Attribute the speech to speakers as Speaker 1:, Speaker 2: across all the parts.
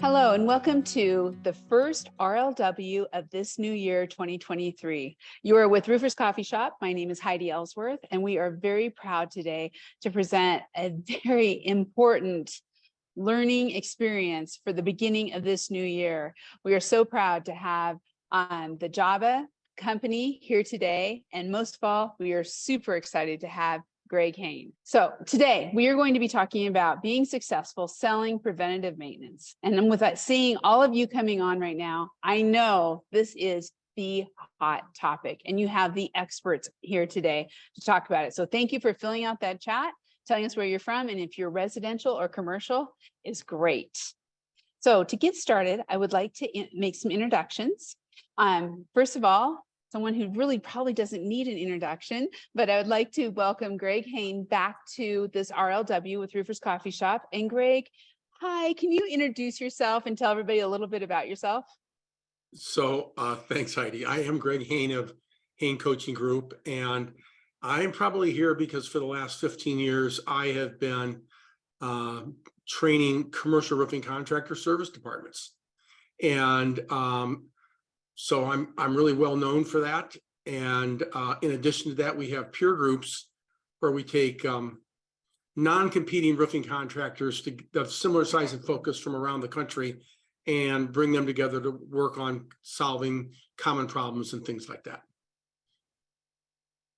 Speaker 1: Hello, and welcome to the first RLW of this new year, 2023. You are with Roofer's Coffee Shop. My name is Heidi Ellsworth, and we are very proud today to present a very important learning experience for the beginning of this new year. We are so proud to have the Jobba company here today, and most of all, we are super excited to have Hayne. So today we are going to be talking about being successful selling preventative maintenance. And then with that, seeing all of you coming on right now, I know this is the hot topic and you have the experts here today to talk about it. So thank you for filling out that chat, telling us where you're from, and if you're residential or commercial is great. So to get started, I would like to make some introductions. First of all, someone who really probably doesn't need an introduction, but I would like to welcome Hayne back to this RLW with Roofer's Coffee Shop. And Greg, hi, can you introduce yourself and tell everybody a little bit about yourself?
Speaker 2: So thanks, Heidi. I am Greg Hayne of Hayne Coaching Group, and I'm probably here because for the last 15 years, I have been training commercial roofing contractor service departments. And so I'm really well known for that. And in addition to that, we have peer groups where we take non-competing roofing contractors of similar size and focus from around the country and bring them together to work on solving common problems and things like that.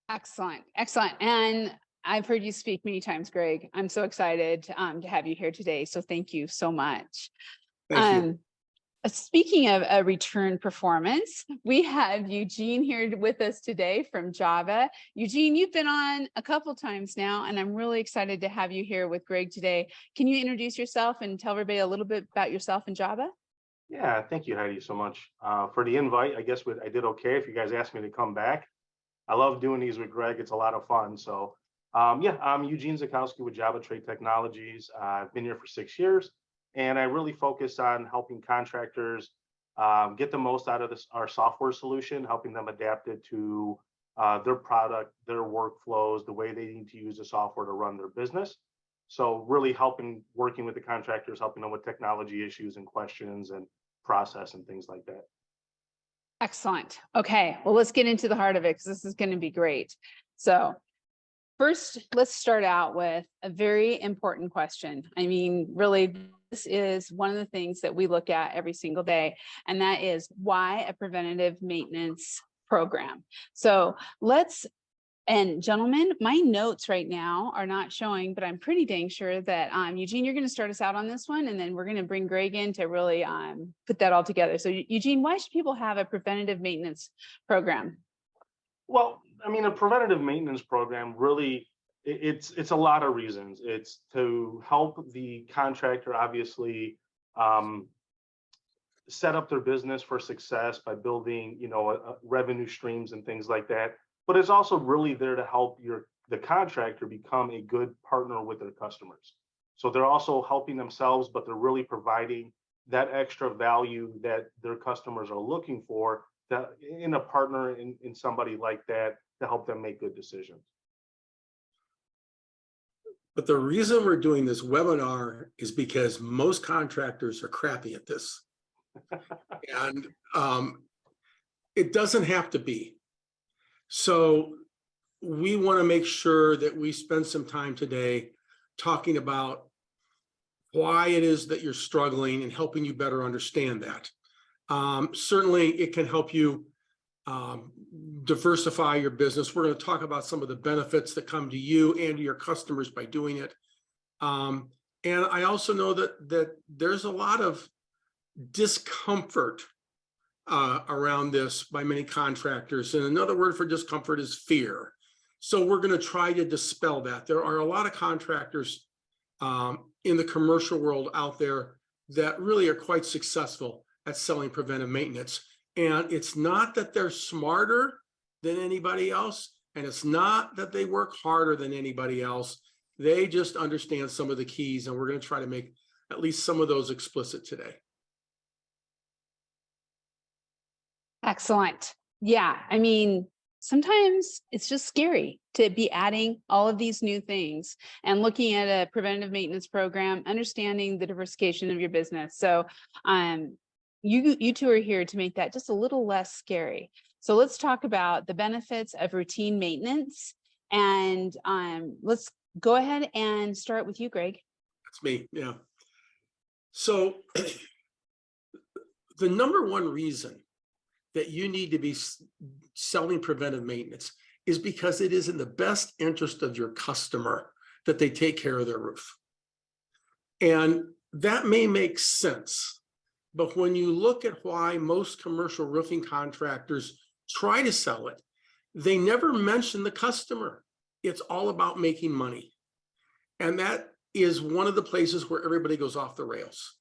Speaker 1: Excellent, excellent. And I've heard you speak many times, Greg. I'm so excited to have you here today. So thank you so much.
Speaker 2: Thank you.
Speaker 1: Speaking of a return performance, we have Eugene here with us today from Jobba. Eugene, you've been on a couple times now, and I'm really excited to have you here with Greg today. Can you introduce yourself and tell everybody a little bit about yourself and Jobba?
Speaker 3: Yeah, thank you, Heidi, so much for the invite. I guess I did okay if you guys asked me to come back. I love doing these with Greg. It's a lot of fun. So yeah, I'm Eugene Zukowski with Jobba Trade Technologies. I've been here for 6 years. And I really focus on helping contractors get the most out of our software solution, helping them adapt it to their product, their workflows, the way they need to use the software to run their business. So really working with the contractors, helping them with technology issues and questions and process and things like that.
Speaker 1: Excellent. Okay, well, let's get into the heart of it because this is going to be great. So first, let's start out with a very important question. I mean, really, this is one of the things that we look at every single day, and that is why a preventative maintenance program. So and gentlemen, my notes right now are not showing, but I'm pretty dang sure that Eugene, you're going to start us out on this one, and then we're going to bring Greg in to really put that all together. So Eugene, why should people have a preventative maintenance program?
Speaker 3: Well, I mean, a preventative maintenance program really, it's a lot of reasons. It's to help the contractor obviously set up their business for success by building, revenue streams and things like that. But it's also really there to help the contractor become a good partner with their customers. So they're also helping themselves, but they're really providing that extra value that their customers are looking for, that in a partner, in somebody like that, to help them make good decisions.
Speaker 2: But the reason we're doing this webinar is because most contractors are crappy at this. And it doesn't have to be. So we want to make sure that we spend some time today talking about why it is that you're struggling and helping you better understand that. Certainly, it can help you diversify your business. We're going to talk about some of the benefits that come to you and to your customers by doing it. And I also know that there's a lot of discomfort around this by many contractors. And another word for discomfort is fear. So we're going to try to dispel that. There are a lot of contractors in the commercial world out there that really are quite successful at selling preventive maintenance. And it's not that they're smarter than anybody else, and it's not that they work harder than anybody else. They just understand some of the keys, and we're going to try to make at least some of those explicit today.
Speaker 1: Excellent. Yeah, I mean, sometimes it's just scary to be adding all of these new things and looking at a preventative maintenance program, understanding the diversification of your business. So you two are here to make that just a little less scary. So let's talk about the benefits of routine maintenance. And let's go ahead and start with you, Greg.
Speaker 2: That's me, yeah. So the number one reason that you need to be selling preventive maintenance is because it is in the best interest of your customer that they take care of their roof. And that may make sense, but when you look at why most commercial roofing contractors try to sell it, they never mention the customer. It's all about making money. And that is one of the places where everybody goes off the rails.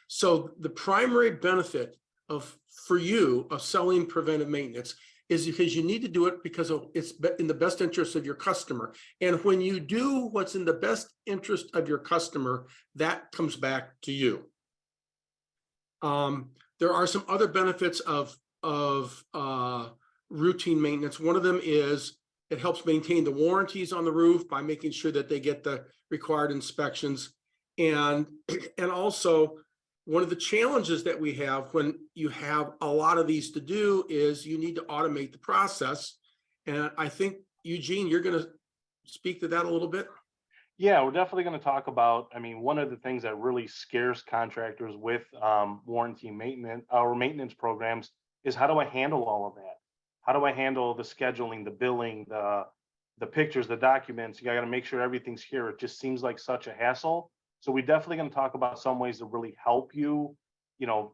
Speaker 2: So the primary benefit for you of selling preventive maintenance is because you need to do it because it's in the best interest of your customer. And when you do what's in the best interest of your customer, that comes back to you. There are some other benefits of routine maintenance. One of them is it helps maintain the warranties on the roof by making sure that they get the required inspections. And also, one of the challenges that we have when you have a lot of these to do is you need to automate the process. And I think, Eugene, you're going to speak to that a little bit.
Speaker 3: Yeah, we're definitely going to talk about, I mean, one of the things that really scares contractors with warranty maintenance or maintenance programs is, how do I handle all of that? How do I handle the scheduling, the billing, the pictures, the documents? You got to make sure everything's here. It just seems like such a hassle. So we're definitely going to talk about some ways to really help you,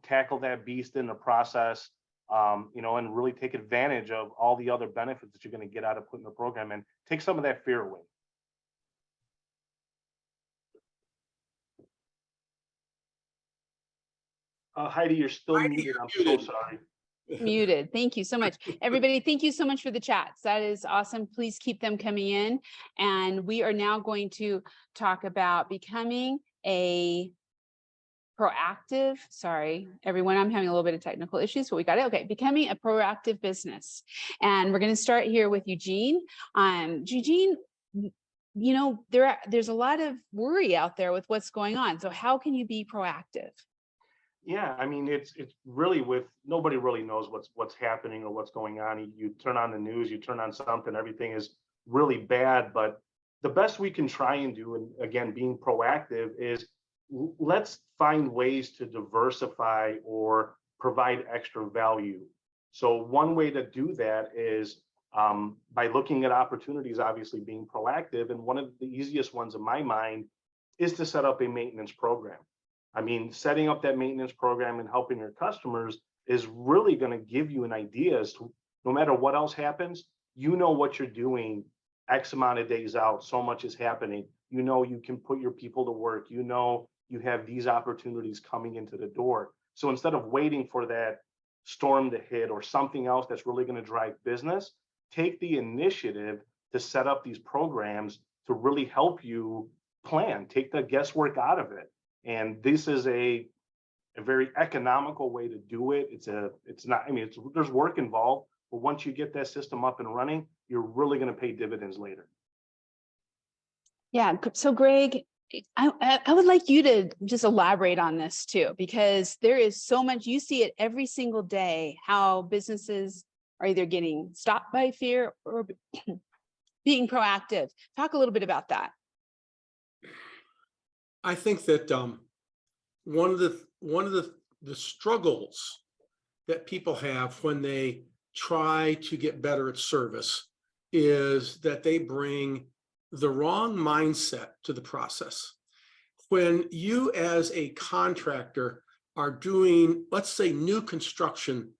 Speaker 3: tackle that beast in the process, and really take advantage of all the other benefits that you're going to get out of putting the program in. Take some of that fear away. Heidi, you're still muted. I'm so sorry.
Speaker 1: Muted. Thank you so much. Everybody, thank you so much for the chats. That is awesome. Please keep them coming in. And we are now going to talk about becoming a proactive, sorry, everyone, I'm having a little bit of technical issues, but we got it. Okay, becoming a proactive business. And we're going to start here with Eugene. Eugene, there's a lot of worry out there with what's going on. So how can you be proactive?
Speaker 3: Yeah, I mean, it's really nobody really knows what's happening or what's going on. You turn on the news, you turn on something, everything is really bad. But the best we can try and do, and again, being proactive, is let's find ways to diversify or provide extra value. So one way to do that is by looking at opportunities, obviously being proactive. And one of the easiest ones in my mind is to set up a maintenance program. I mean, setting up that maintenance program and helping your customers is really going to give you an idea as to, no matter what else happens, what you're doing X amount of days out, so much is happening. You can put your people to work. You have these opportunities coming into the door. So instead of waiting for that storm to hit or something else that's really going to drive business, take the initiative to set up these programs to really help you plan, take the guesswork out of it. And this is a very economical way to do it. There's work involved, but once you get that system up and running, you're really going to pay dividends later.
Speaker 1: Yeah. So Greg, I would like you to just elaborate on this too, because there is so much, you see it every single day, how businesses are either getting stopped by fear or being proactive. Talk a little bit about that.
Speaker 2: I think that one of the struggles that people have when they try to get better at service is that they bring the wrong mindset to the process. When you as a contractor are doing, let's say, new construction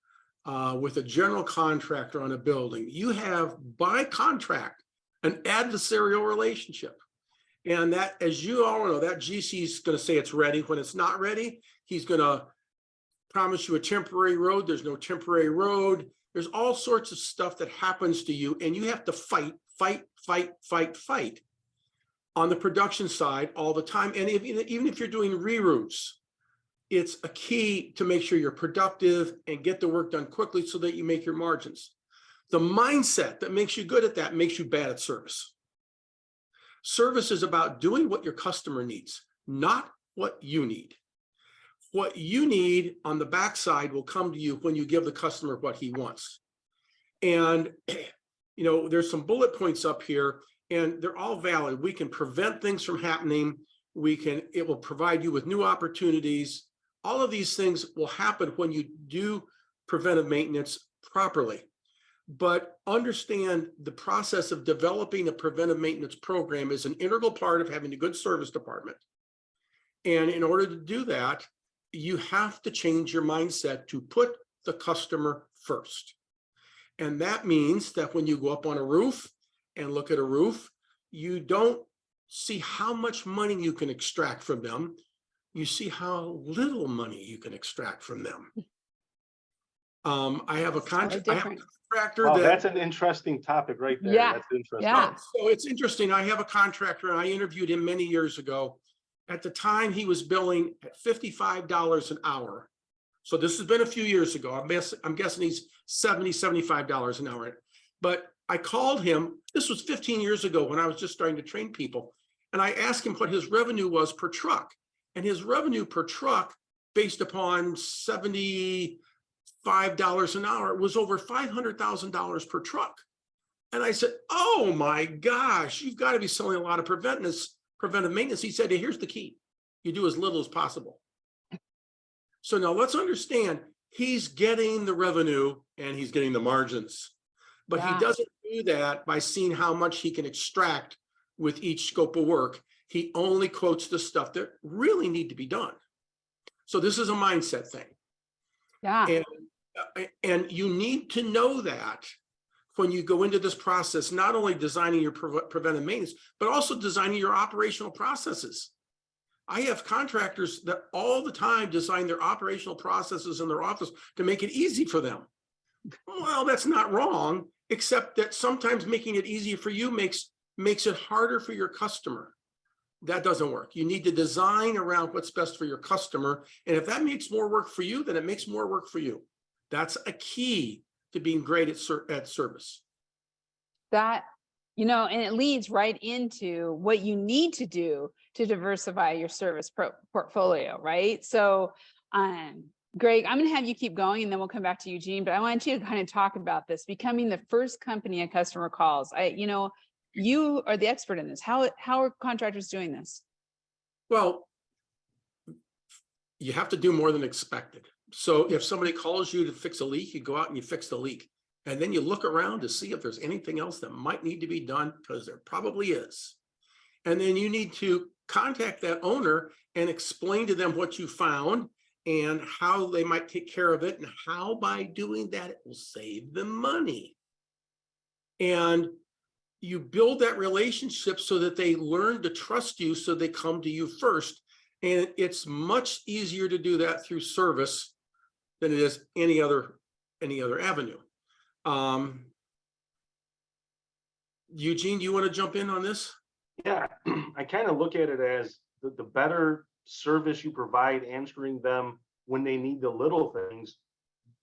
Speaker 2: with a general contractor on a building, you have by contract an adversarial relationship. And that, as you all know, that GC is going to say it's ready. When it's not ready, he's going to promise you a temporary road. There's no temporary road. There's all sorts of stuff that happens to you, and you have to fight on the production side all the time. And even if you're doing reroutes, it's a key to make sure you're productive and get the work done quickly so that you make your margins. The mindset that makes you good at that makes you bad at service. Service is about doing what your customer needs, not what you need. What you need on the backside will come to you when you give the customer what he wants. And, you know, there's some bullet points up here, and they're all valid. We can prevent things from happening. It will provide you with new opportunities. All of these things will happen when you do preventive maintenance properly. But understand the process of developing a preventive maintenance program is an integral part of having a good service department. And in order to do that, you have to change your mindset to put the customer first. And that means that when you go up on a roof and look at a roof, you don't see how much money you can extract from them. You see how little money you can extract from them. I have a contractor.
Speaker 3: Well, that's an interesting topic right there.
Speaker 1: Yeah.
Speaker 3: That's interesting.
Speaker 1: Yeah.
Speaker 2: So it's interesting. I have a contractor, and I interviewed him many years ago. At the time, he was billing at $55 an hour. So this has been a few years ago. I'm guessing he's $70, $75 an hour. But I called him. This was 15 years ago when I was just starting to train people. And I asked him what his revenue was per truck. And his revenue per truck, based upon $75 an hour, was over $500,000 per truck. And I said, oh my gosh, you've got to be selling a lot of preventive maintenance. He said, hey, here's the key. You do as little as possible. So now let's understand, he's getting the revenue and he's getting the margins, but he doesn't do that by seeing how much he can extract with each scope of work. He only quotes the stuff that really need to be done. So this is a mindset thing.
Speaker 1: Yeah.
Speaker 2: And you need to know that when you go into this process, not only designing your preventive maintenance, but also designing your operational processes. I have contractors that all the time design their operational processes in their office to make it easy for them. Well, that's not wrong, except that sometimes making it easier for you makes it harder for your customer. That doesn't work. You need to design around what's best for your customer. And if that makes more work for you, then it makes more work for you. That's a key to being great at service.
Speaker 1: That, you know, and it leads right into what you need to do to diversify your service portfolio, right? So, Greg, I'm going to have you keep going and then we'll come back to Eugene, but I want you to kind of talk about this, becoming the first company a customer calls. You are the expert in this. How are contractors doing this?
Speaker 2: Well, you have to do more than expected. So if somebody calls you to fix a leak, you go out and you fix the leak. And then you look around to see if there's anything else that might need to be done, because there probably is. And then you need to contact that owner and explain to them what you found and how they might take care of it, and how by doing that it will save them money. And you build that relationship so that they learn to trust you, so they come to you first. And it's much easier to do that through service than it is any other avenue. Eugene, do you want to jump in on this?
Speaker 3: Yeah, I kind of look at it as the better service you provide, answering them when they need the little things.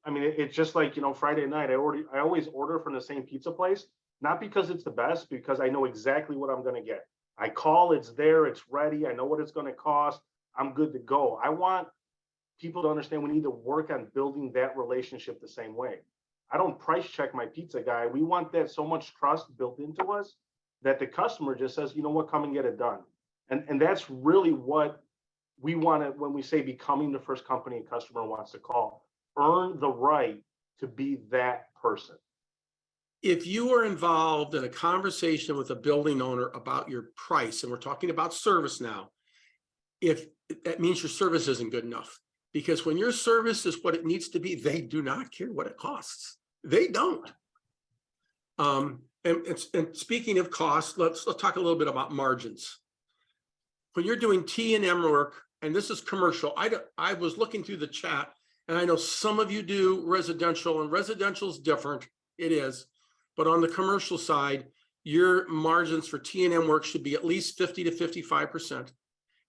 Speaker 3: I mean, it's just like, Friday night, I always order from the same pizza place, not because it's the best, because I know exactly what I'm going to get. I call, it's there, it's ready. I know what it's going to cost. I'm good to go. I want people to understand we need to work on building that relationship the same way. I don't price check my pizza guy. We want that so much trust built into us that the customer just says, you know what, come and get it done. And that's really what we want to, when we say becoming the first company a customer wants to call, earn the right to be that person.
Speaker 2: If you are involved in a conversation with a building owner about your price, and we're talking about service now, if that means your service isn't good enough, because when your service is what it needs to be, they do not care what it costs. They don't. And speaking of cost, let's talk a little bit about margins. When you're doing T&M work, and this is commercial, I was looking through the chat, and I know some of you do residential, and residential is different. It is. But on the commercial side, your margins for T&M work should be at least 50 to 55%.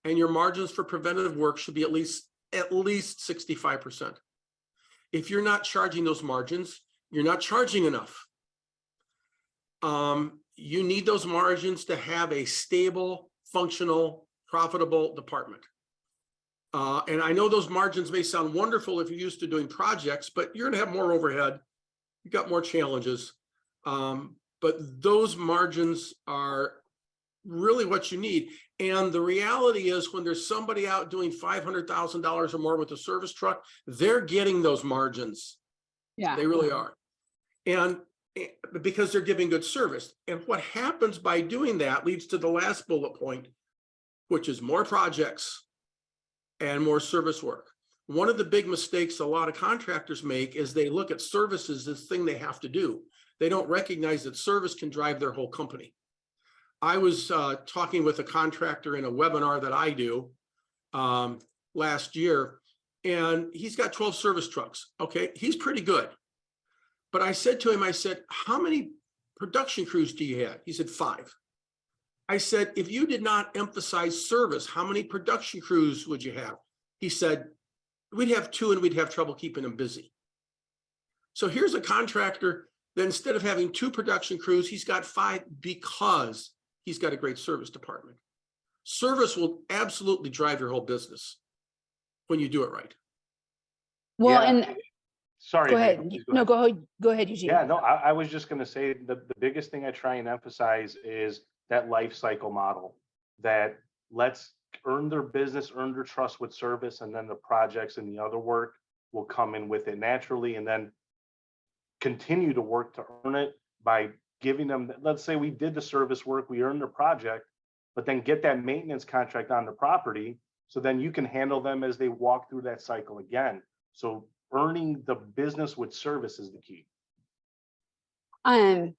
Speaker 2: And your margins for preventative work should be at least 65%. If you're not charging those margins, you're not charging enough. you need those margins to have a stable, functional, profitable department. And I know those margins may sound wonderful if you're used to doing projects, but you're going to have more overhead. You've got more challenges. But those margins are really what you need. And the reality is when there's somebody out doing $500,000 or more with a service truck, they're getting those margins.
Speaker 1: Yeah.
Speaker 2: They really are. And because they're giving good service. And what happens by doing that leads to the last bullet point, which is more projects and more service work. One of the big mistakes a lot of contractors make is they look at services as the thing they have to do. They don't recognize that service can drive their whole company. I was talking with a contractor in a webinar that I do last year, and he's got 12 service trucks. Okay, he's pretty good. But I said to him, I said, how many production crews do you have? He said, 5. I said, if you did not emphasize service, how many production crews would you have? He said, we'd have 2 and we'd have trouble keeping them busy. So here's a contractor that instead of having 2 production crews, he's got 5 because he's got a great service department. Service will absolutely drive your whole business when you do it right.
Speaker 1: Well,
Speaker 3: Yeah.
Speaker 1: and
Speaker 3: Sorry.
Speaker 1: go ahead.
Speaker 3: Hayden, please
Speaker 1: No, go ahead, Eugene.
Speaker 3: Yeah, no, I was just going to say the biggest thing I try and emphasize is that life cycle model that let's earn their business, earn their trust with service, and then the projects and the other work will come in with it naturally, and then continue to work to earn it by giving them, let's say we did the service work, we earned the project, but then get that maintenance contract on the property, so then you can handle them as they walk through that cycle again. So earning the business with service is the key.
Speaker 1: And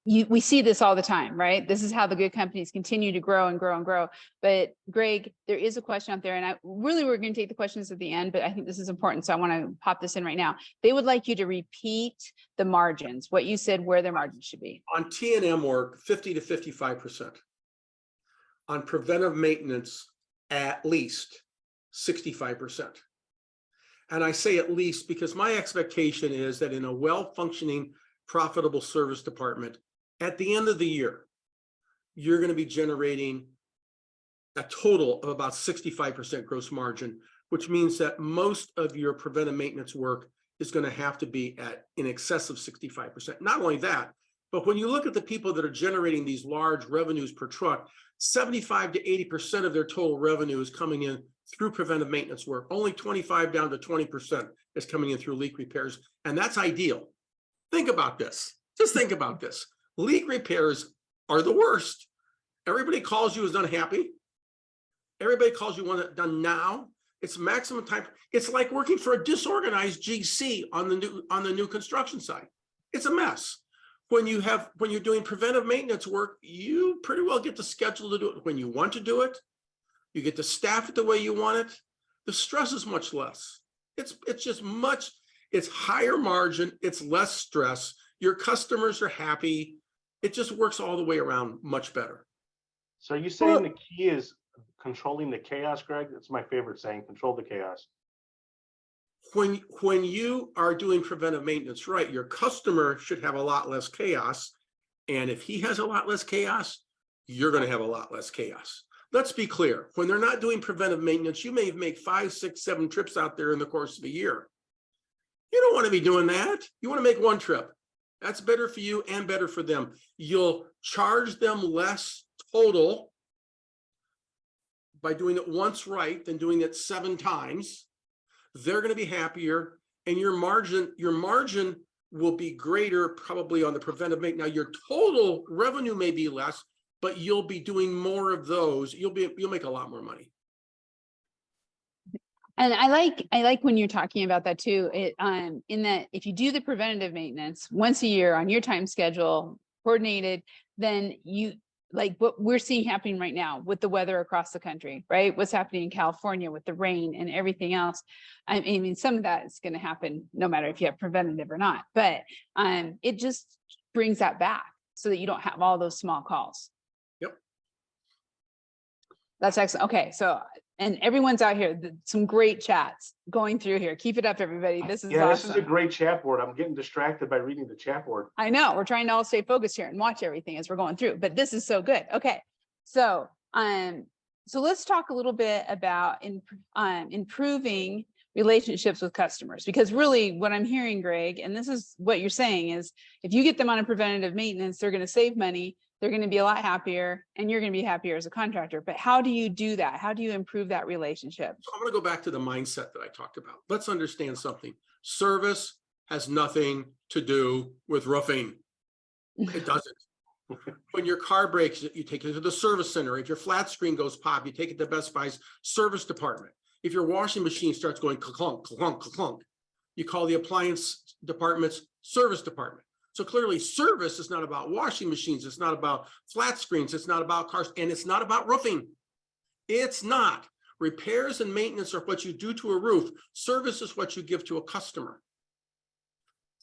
Speaker 1: we see this all the time, right? This is how the good companies continue to grow and grow and grow. But Greg, there is a question out there, and we're going to take the questions at the end, but I think this is important, so I want to pop this in right now. They would like you to repeat the margins, what you said, where their margins should be.
Speaker 2: On T&M work, 50 to 55%. On preventive maintenance, at least 65%. And I say at least because my expectation is that in a well-functioning, profitable service department, at the end of the year, you're going to be generating a total of about 65% gross margin, which means that most of your preventive maintenance work is going to have to be at in excess of 65%. Not only that, but when you look at the people that are generating these large revenues per truck, 75 to 80% of their total revenue is coming in through preventive maintenance work. Only 25 down to 20% is coming in through leak repairs. And that's ideal. Think about this. Just think about this. Leak repairs are the worst. Everybody calls you as unhappy. Everybody calls you want it done now. It's maximum time. It's like working for a disorganized GC on the new construction site. It's a mess. When you're doing preventive maintenance work, you pretty well get the schedule to do it when you want to do it. You get to staff it the way you want it. The stress is much less. It's higher margin. It's less stress. Your customers are happy. It just works all the way around much better.
Speaker 3: So are you saying the key is controlling the chaos, Greg? That's my favorite saying, control the chaos.
Speaker 2: When you are doing preventive maintenance right, your customer should have a lot less chaos. And if he has a lot less chaos, you're going to have a lot less chaos. Let's be clear. When they're not doing preventive maintenance, you may make 5, 6, 7 trips out there in the course of a year. You don't want to be doing that. You want to make 1 trip. That's better for you and better for them. You'll charge them less total by doing it once right than doing it 7 times. They're going to be happier, and your margin will be greater probably on the preventive maintenance. Now your total revenue may be less, but you'll be doing more of those. You'll make a lot more money.
Speaker 1: And I like when you're talking about that too. In that if you do the preventative maintenance once a year on your time schedule, coordinated, then you like what we're seeing happening right now with the weather across the country, right? What's happening in California with the rain and everything else. I mean, some of that is going to happen no matter if you have preventative or not, but it just brings that back so that you don't have all those small calls.
Speaker 2: Yep.
Speaker 1: That's excellent. Okay. So And everyone's out here, some great chats going through here. Keep it up, everybody. This is
Speaker 3: Yeah,
Speaker 1: awesome.
Speaker 3: this is a great chat board. I'm getting distracted by reading the chat board.
Speaker 1: I know, we're trying to all stay focused here and watch everything as we're going through, but this is so good. Okay, so let's talk a little bit about improving relationships with customers, because really what I'm hearing, Greg, and this is what you're saying, is if you get them on a preventative maintenance, they're going to save money, they're going to be a lot happier, and you're going to be happier as a contractor. But how do you do that? How do you improve that relationship?
Speaker 2: So I'm going to go back to the mindset that I talked about. Let's understand something. Service has nothing to do with roofing. It doesn't. When your car breaks, you take it to the service center. If your flat screen goes pop, you take it to Best Buy's service department. If your washing machine starts going clunk, clunk, clunk, you call the appliance department's service department. So clearly service is not about washing machines. It's not about flat screens. It's not about cars, and it's not about roofing. It's not. Repairs and maintenance are what you do to a roof. Service is what you give to a customer.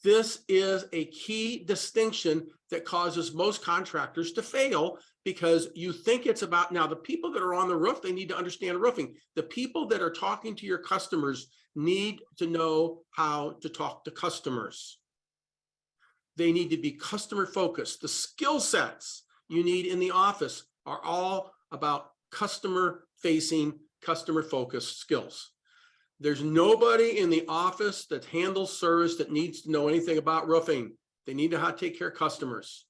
Speaker 2: This is a key distinction that causes most contractors to fail, because you think it's about, now the people that are on the roof, they need to understand roofing. The people that are talking to your customers need to know how to talk to customers. They need to be customer focused. The skill sets you need in the office are all about customer facing, customer focused skills. There's nobody in the office that handles service that needs to know anything about roofing. They need to know how to take care of customers.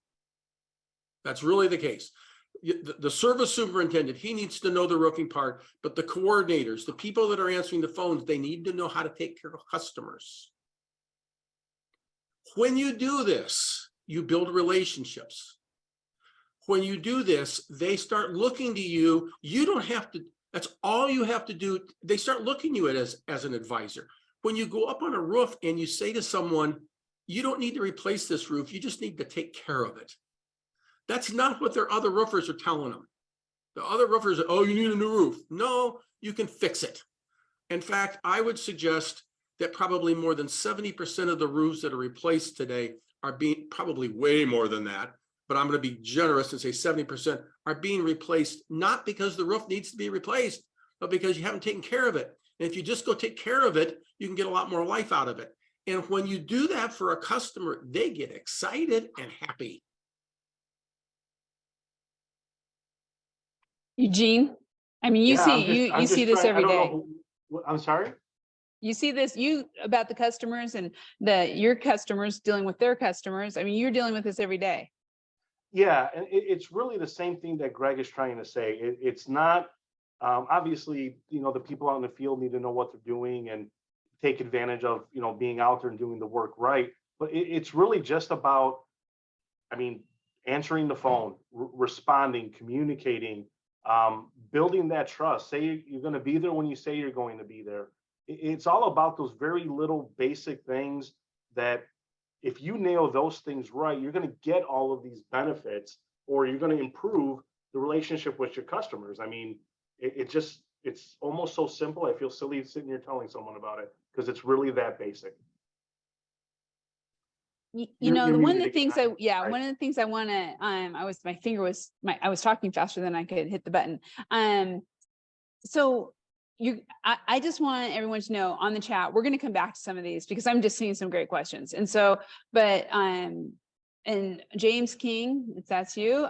Speaker 2: That's really the case. The service superintendent, he needs to know the roofing part, but the coordinators, the people that are answering the phones, they need to know how to take care of customers. When you do this, you build relationships. When you do this, they start looking to you. You don't have to, that's all you have to do. They start looking at you as an advisor. When you go up on a roof and you say to someone, you don't need to replace this roof, you just need to take care of it. That's not what their other roofers are telling them. The other roofers are, oh, you need a new roof. No, you can fix it. In fact, I would suggest that probably more than 70% of the roofs that are replaced today are being, probably way more than that, but I'm going to be generous and say 70% are being replaced, not because the roof needs to be replaced, but because you haven't taken care of it. And if you just go take care of it, you can get a lot more life out of it. And when you do that for a customer, they get excited and happy.
Speaker 1: Eugene, I mean, you see this every day.
Speaker 3: I'm sorry?
Speaker 1: You see this, about the customers and your customers dealing with their customers. I mean, you're dealing with this every day.
Speaker 3: Yeah, and it's really the same thing that Greg is trying to say. It's not, obviously, the people out in the field need to know what they're doing and take advantage of, being out there and doing the work right. But it's really just about, answering the phone, responding, communicating, building that trust. Say you're going to be there when you say you're going to be there. It's all about those very little basic things that if you nail those things right, you're going to get all of these benefits, or you're going to improve the relationship with your customers. It's almost so simple. I feel silly sitting here telling someone about it because it's really that basic.
Speaker 1: One of the things I want to, I was talking faster than I could hit the button. I just want everyone to know on the chat, we're going to come back to some of these because I'm just seeing some great questions. And so, and James King, if that's you,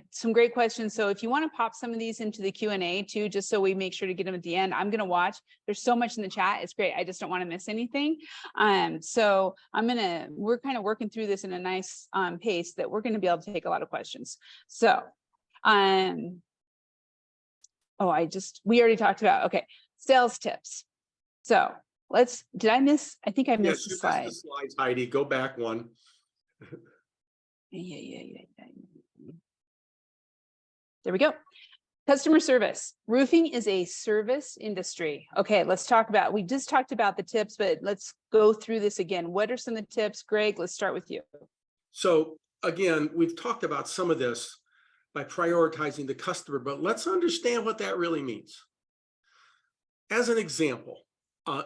Speaker 1: some great questions. So if you want to pop some of these into the Q&A too, just so we make sure to get them at the end, I'm going to watch. There's so much in the chat. It's great. I just don't want to miss anything. So we're kind of working through this in a nice pace that we're going to be able to take a lot of questions. So, we already talked about, okay, sales tips. So I think I missed the slide.
Speaker 2: Missed the slides, Heidi, go back one.
Speaker 1: Yeah. There we go. Customer service. Roofing is a service industry. Okay, we just talked about the tips, but let's go through this again. What are some of the tips? Greg, let's start with you.
Speaker 2: So again, we've talked about some of this by prioritizing the customer, but let's understand what that really means. As an example,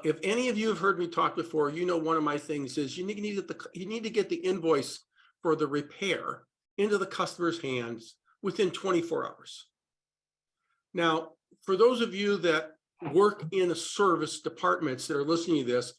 Speaker 2: if any of you have heard me talk before, one of my things is you need to get the invoice for the repair into the customer's hands within 24 hours. Now, for those of you that work in a service departments that are listening to this,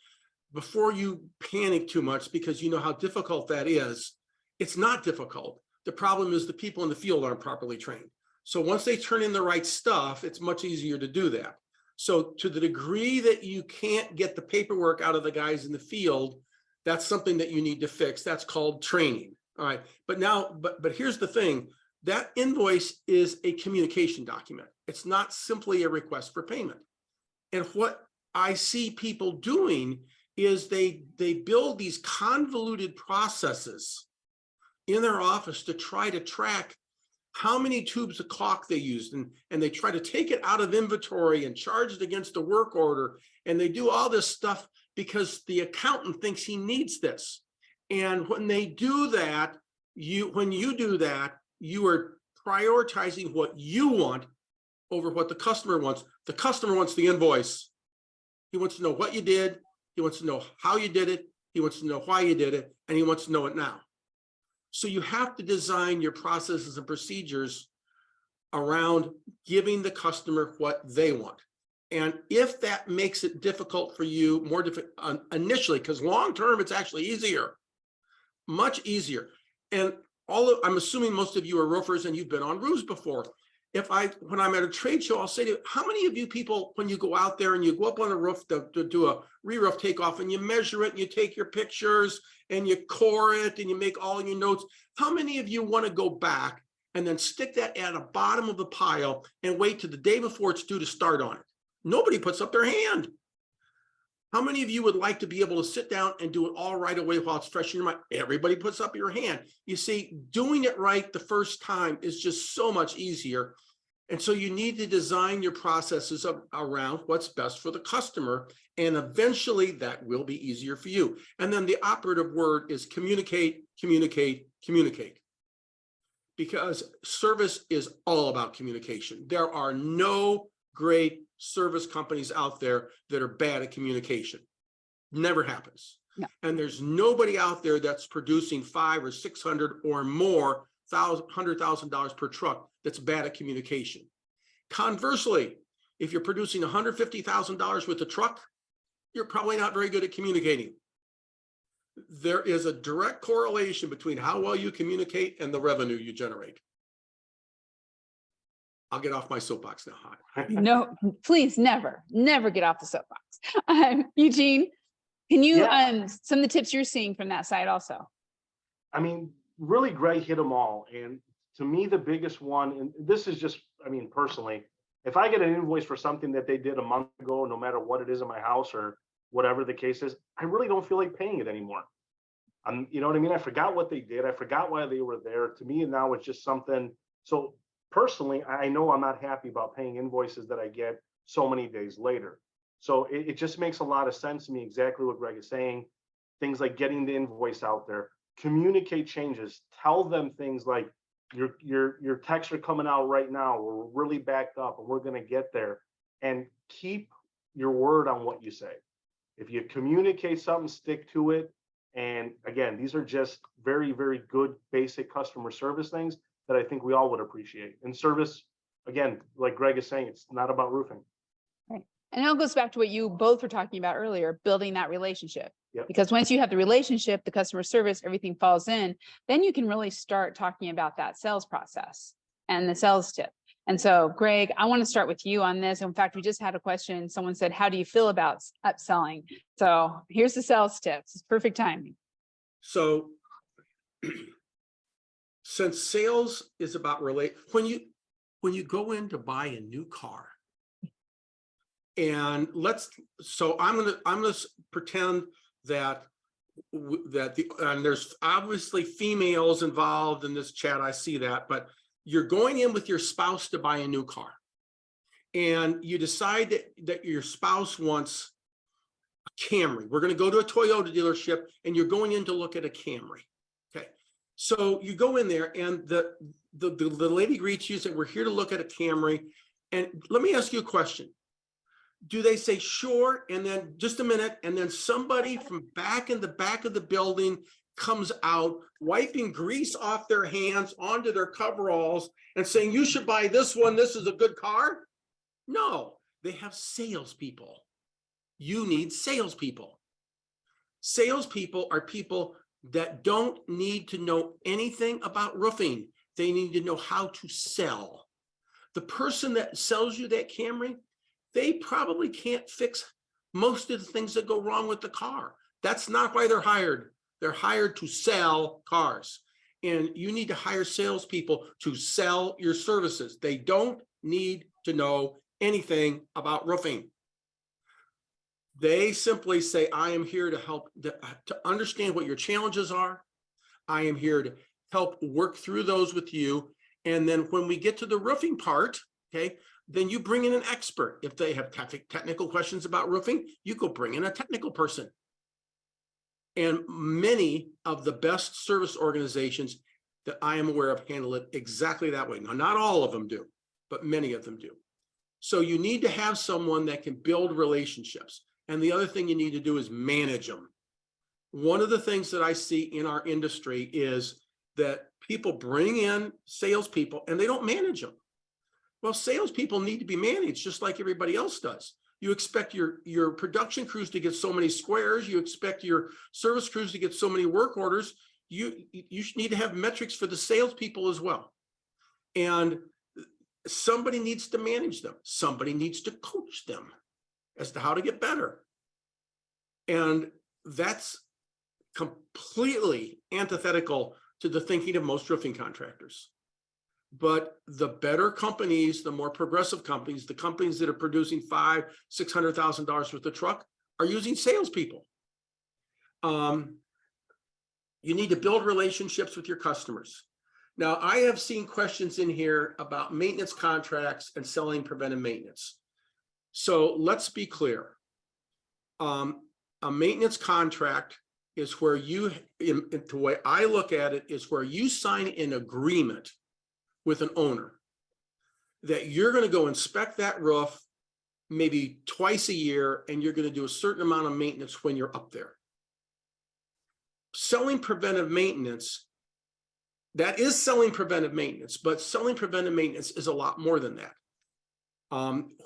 Speaker 2: before you panic too much because you know how difficult that is, it's not difficult. The problem is the people in the field aren't properly trained. So once they turn in the right stuff, it's much easier to do that. So to the degree that you can't get the paperwork out of the guys in the field, that's something that you need to fix. That's called training. All right. But here's the thing. That invoice is a communication document. It's not simply a request for payment. And what I see people doing is they build these convoluted processes in their office to try to track how many tubes of caulk they used, and they try to take it out of inventory and charge it against a work order. And they do all this stuff because the accountant thinks he needs this. And when they do that, when you do that, you are prioritizing what you want over what the customer wants. The customer wants the invoice. He wants to know what you did. He wants to know how you did it. He wants to know why you did it, and he wants to know it now. So you have to design your processes and procedures around giving the customer what they want. And if that makes it difficult for you, more difficult initially, because long-term, it's actually easier, much easier. And I'm assuming most of you are roofers and you've been on roofs before. When I'm at a trade show, I'll say to you, how many of you people, when you go out there and you go up on a roof to do a re-roof takeoff and you measure it and you take your pictures and you core it and you make all your notes, how many of you want to go back and then stick that at the bottom of the pile and wait till the day before it's due to start on it? Nobody puts up their hand. How many of you would like to be able to sit down and do it all right away while it's fresh in your mind? Everybody puts up your hand. You see, doing it right the first time is just so much easier. And so you need to design your processes around what's best for the customer. And eventually that will be easier for you. And then the operative word is communicate, communicate, communicate. Because service is all about communication. There are no great service companies out there that are bad at communication. Never happens. No. And there's nobody out there that's producing $500 or $600 or more $100,000 per truck that's bad at communication. Conversely, if you're producing $150,000 with a truck, you're probably not very good at communicating. There is a direct correlation between how well you communicate and the revenue you generate. I'll get off my soapbox now.
Speaker 1: No, please never get off the soapbox. Eugene, can you, some of the tips you're seeing from that side also?
Speaker 3: I mean, really, Greg hit them all. And to me, the biggest one, and this is just, I mean, personally, if I get an invoice for something that they did a month ago, no matter what it is in my house or whatever the case is, I really don't feel like paying it anymore. You know what I mean? I forgot what they did. I forgot why they were there. To me, now it's just something. So personally, I know I'm not happy about paying invoices that I get so many days later. So it just makes a lot of sense to me, exactly what Greg is saying. Things like getting the invoice out there, communicate changes, tell them things like your texts are coming out right now. We're really backed up and we're going to get there, and keep your word on what you say. If you communicate something, stick to it. And again, these are just very, very good basic customer service things that I think we all would appreciate. And service, again, like Greg is saying, it's not about roofing.
Speaker 1: Right. And it goes back to what you both were talking about earlier, building that relationship.
Speaker 3: Yep.
Speaker 1: Because once you have the relationship, the customer service, everything falls in, then you can really start talking about that sales process and the sales tip. And so, Greg, I want to start with you on this. In fact, we just had a question. Someone said, how do you feel about upselling? So here's the sales tips. It's perfect timing.
Speaker 2: So since sales is about when you go in to buy a new car, and I'm gonna pretend that and there's obviously females involved in this chat. I see that, but you're going in with your spouse to buy a new car, and you decide that your spouse wants a Camry. We're going to go to a Toyota dealership, and you're going in to look at a Camry. Okay, so you go in there, and the lady greets you, said, "We're here to look at a Camry." And let me ask you a question. Do they say sure, and then just a minute, and then somebody from back in the back of the building comes out wiping grease off their hands onto their coveralls and saying, "You should buy this one, this is a good car"? No, they have salespeople. You need salespeople. Salespeople are people that don't need to know anything about roofing. They need to know how to sell. The person that sells you that Camry, they probably can't fix most of the things that go wrong with the car. That's not why they're hired. They're hired to sell cars. And you need to hire salespeople to sell your services. They don't need to know anything about roofing. They simply say, I am here to help to understand what your challenges are. I am here to help work through those with you. And then when we get to the roofing part, okay, then you bring in an expert. If they have technical questions about roofing, you go bring in a technical person. And many of the best service organizations that I am aware of handle it exactly that way. Now, not all of them do, but many of them do. So you need to have someone that can build relationships. And the other thing you need to do is manage them. One of the things that I see in our industry is that people bring in salespeople and they don't manage them. Well, salespeople need to be managed just like everybody else does. You expect your production crews to get so many squares. You expect your service crews to get so many work orders. You need to have metrics for the salespeople as well. And somebody needs to manage them. Somebody needs to coach them as to how to get better. And that's completely antithetical to the thinking of most roofing contractors. But the better companies, the more progressive companies, the companies that are producing $500,000–$600,000 worth of truck are using salespeople. You need to build relationships with your customers. Now, I have seen questions in here about maintenance contracts and selling preventive maintenance. So let's be clear. A maintenance contract is where you, the way I look at it, is where you sign an agreement with an owner that you're going to go inspect that roof maybe twice a year, and you're going to do a certain amount of maintenance when you're up there. Selling preventive maintenance, that is selling preventive maintenance, but selling preventive maintenance is a lot more than that.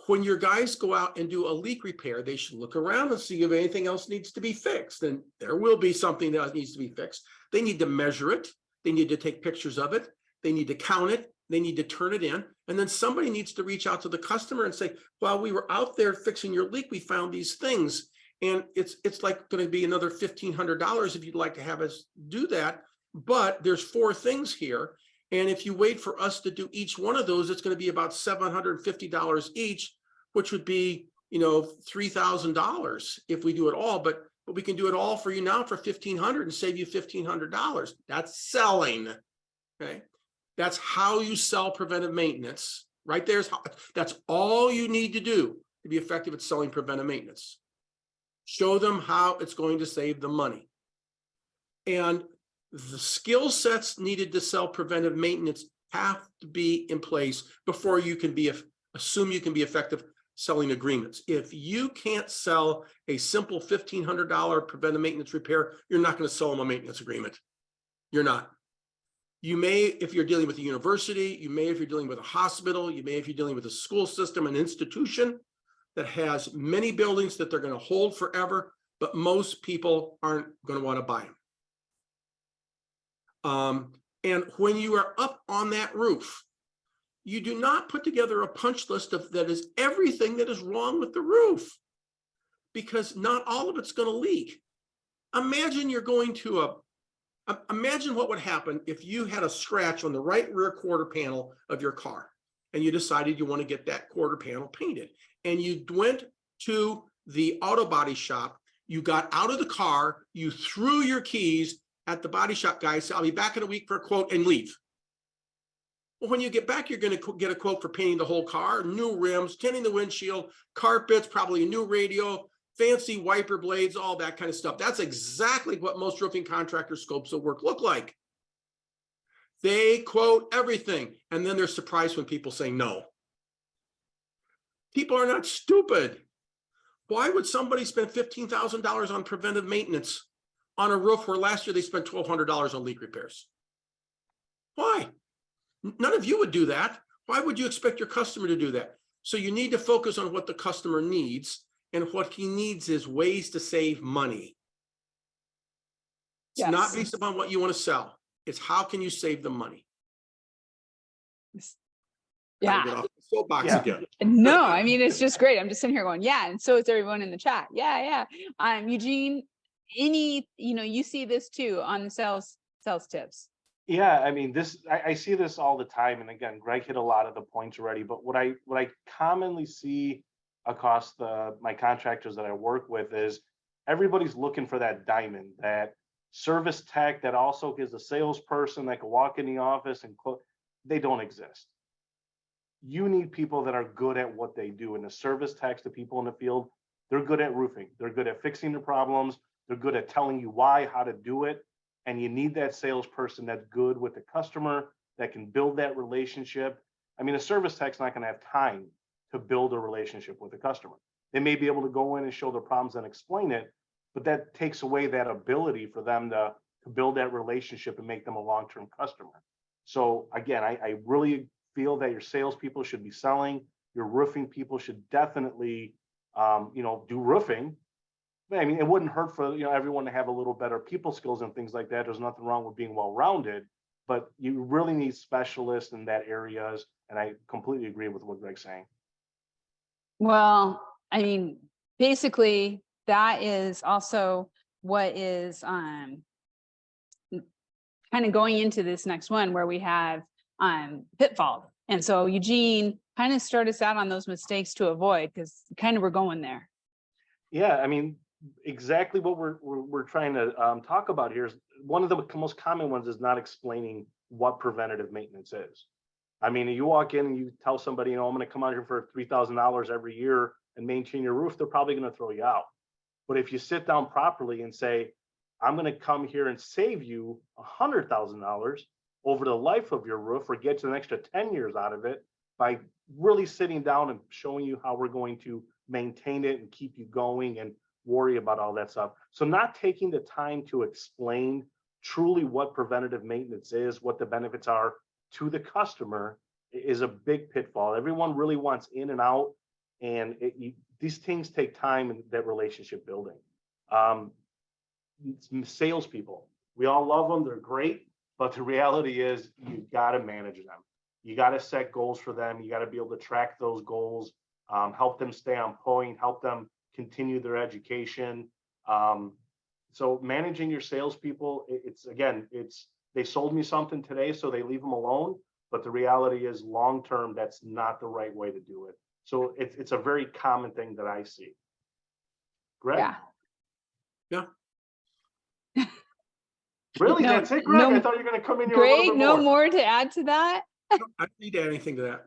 Speaker 2: When your guys go out and do a leak repair, they should look around and see if anything else needs to be fixed. And there will be something that needs to be fixed. They need to measure it. They need to take pictures of it. They need to count it. They need to turn it in. And then somebody needs to reach out to the customer and say, while we were out there fixing your leak, we found these things. And it's like going to be another $1,500 if you'd like to have us do that. But there's 4 things here. And if you wait for us to do each one of those, it's going to be about $750 each, which would be, $3,000 if we do it all. But we can do it all for you now for $1,500 and save you $1,500. That's selling. Okay. That's how you sell preventive maintenance. Right there's how, that's all you need to do to be effective at selling preventive maintenance. Show them how it's going to save them money. And the skill sets needed to sell preventive maintenance have to be in place before you can assume you can be effective selling agreements. If you can't sell a simple $1,500 preventive maintenance repair, you're not going to sell them a maintenance agreement. You're not. You may, if you're dealing with a university, you may, if you're dealing with a hospital, you may, if you're dealing with a school system, an institution that has many buildings that they're going to hold forever, but most people aren't going to want to buy them. And when you are up on that roof, you do not put together a punch list that is everything that is wrong with the roof, because not all of it's going to leak. Imagine you're going to imagine what would happen if you had a scratch on the right rear quarter panel of your car and you decided you want to get that quarter panel painted, and you went to the auto body shop, you got out of the car, you threw your keys at the body shop guy, said, I'll be back in a week for a quote, and leave. Well, when you get back, you're going to get a quote for painting the whole car, new rims, tinting the windshield, carpets, probably a new radio, fancy wiper blades, all that kind of stuff. That's exactly what most roofing contractor scopes of work look like. They quote everything, and then they're surprised when people say no. People are not stupid. Why would somebody spend $15,000 on preventive maintenance on a roof where last year they spent $1,200 on leak repairs? Why? None of you would do that. Why would you expect your customer to do that? So you need to focus on what the customer needs, and what he needs is ways to save money. It's not
Speaker 1: Yes.
Speaker 2: based upon what you want to sell. It's how can you save the money? Gotta get
Speaker 1: Yeah.
Speaker 2: off the soapbox
Speaker 3: Yeah.
Speaker 2: again.
Speaker 1: No, I mean, it's just great. I'm just sitting here going, yeah. And so is everyone in the chat. Yeah. Eugene, you see this too on the sales tips.
Speaker 3: Yeah, I mean, I see this all the time. And again, Greg hit a lot of the points already, but what I commonly see across my contractors that I work with is everybody's looking for that diamond, that service tech that also is a salesperson that can walk in the office and they don't exist. You need people that are good at what they do. And the service techs, the people in the field, they're good at roofing. They're good at fixing the problems. They're good at telling you why, how to do it. And you need that salesperson that's good with the customer, that can build that relationship. I mean, a service tech's not going to have time to build a relationship with a customer. They may be able to go in and show their problems and explain it, but that takes away that ability for them to build that relationship and make them a long-term customer. So again, I really feel that your salespeople should be selling. Your roofing people should definitely, do roofing. I mean, it wouldn't hurt for everyone to have a little better people skills and things like that. There's nothing wrong with being well-rounded, but you really need specialists in that areas. And I completely agree with what Greg's saying.
Speaker 1: Well, I mean, basically, that is also what is kind of going into this next one where we have pitfall. And so Eugene kind of started us out on those mistakes to avoid, because kind of we're going there.
Speaker 3: Yeah, I mean, exactly what we're trying to talk about here is one of the most common ones is not explaining what preventative maintenance is. I mean, you walk in and you tell somebody, I'm going to come out here for $3,000 every year and maintain your roof, they're probably going to throw you out. But if you sit down properly and say, I'm going to come here and save you $100,000 over the life of your roof, or get you an extra 10 years out of it by really sitting down and showing you how we're going to maintain it and keep you going and worry about all that stuff. So not taking the time to explain truly what preventative maintenance is, what the benefits are to the customer is a big pitfall. Everyone really wants in and out, and these things take time in that relationship building. Salespeople, we all love them, they're great, but the reality is you got to manage them. You got to set goals for them. You got to be able to track those goals, help them stay on point, help them continue their education. So managing your salespeople, they sold me something today, so they leave them alone. But the reality is long-term, that's not the right way to do it. So it's a very common thing that I see. Greg?
Speaker 1: Yeah.
Speaker 3: Really? That's it, Greg? I thought you were going to come in here a little bit
Speaker 1: no more to add to that.
Speaker 2: I don't need to add anything to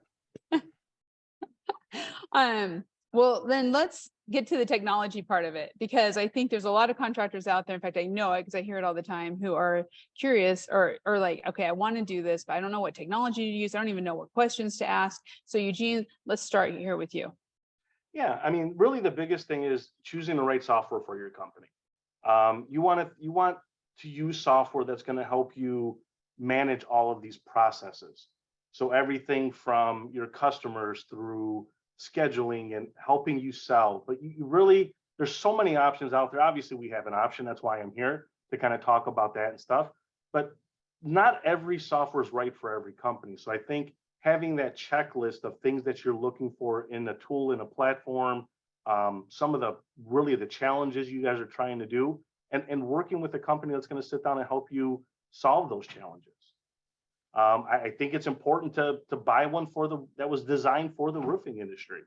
Speaker 2: that.
Speaker 1: Well, then let's get to the technology part of it, because I think there's a lot of contractors out there. In fact, I know it because I hear it all the time, who are curious or like, okay, I want to do this, but I don't know what technology to use. I don't even know what questions to ask. So Eugene, let's start here with you.
Speaker 3: Yeah, I mean, really the biggest thing is choosing the right software for your company. You want to use software that's going to help you manage all of these processes. So everything from your customers through scheduling and helping you sell. But you really, there's so many options out there. Obviously, we have an option. That's why I'm here to kind of talk about that and stuff. But not every software is right for every company. So I think having that checklist of things that you're looking for in a tool, in a platform, some of the challenges you guys are trying to do, and working with a company that's going to sit down and help you solve those challenges. I think it's important to buy one that was designed for the roofing industry.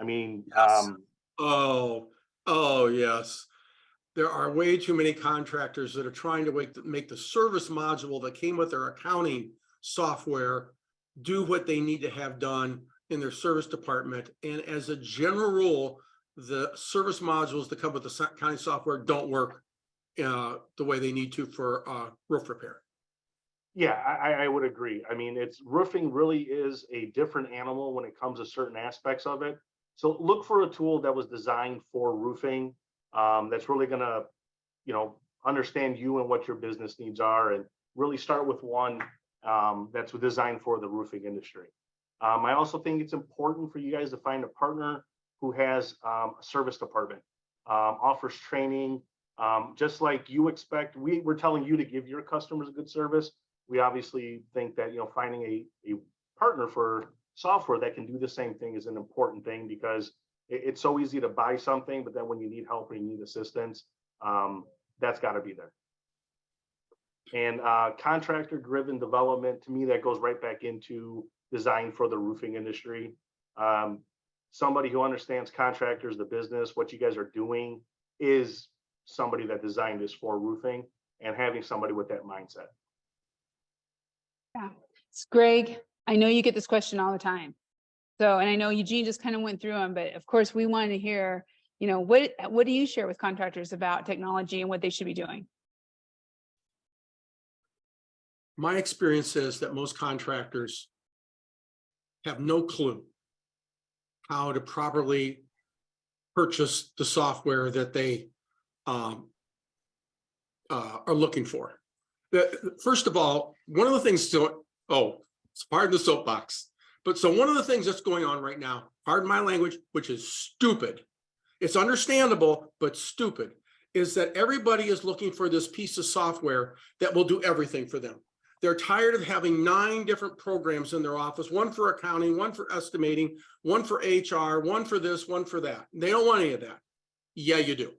Speaker 3: I mean,
Speaker 2: yes. Oh, yes. There are way too many contractors that are trying to make the service module that came with their accounting software do what they need to have done in their service department. And as a general rule, the service modules that come with the accounting software don't work the way they need to for roof repair.
Speaker 3: Yeah, I would agree. I mean, roofing really is a different animal when it comes to certain aspects of it. So look for a tool that was designed for roofing, that's really going to, understand you and what your business needs are, and really start with one that's designed for the roofing industry. I also think it's important for you guys to find a partner who has a service department, offers training, just like you expect. We're telling you to give your customers a good service. We obviously think that, finding a partner for software that can do the same thing is an important thing, because it's so easy to buy something, but then when you need help or you need assistance, that's got to be there. And contractor-driven development, to me, that goes right back into design for the roofing industry. Somebody who understands contractors, the business, what you guys are doing, is somebody that designed this for roofing, and having somebody with that mindset.
Speaker 1: Yeah, it's Greg. I know you get this question all the time. So, and I know Eugene just kind of went through them, but of course we wanted to hear, what do you share with contractors about technology and what they should be doing?
Speaker 2: My experience is that most contractors have no clue how to properly purchase the software that they are looking for. First of all, one of the things pardon the soapbox, but so one of the things that's going on right now, pardon my language, which is stupid, it's understandable, but stupid, is that everybody is looking for this piece of software that will do everything for them. They're tired of having 9 different programs in their office, one for accounting, one for estimating, one for HR, one for this, one for that. They don't want any of that. Yeah, you do.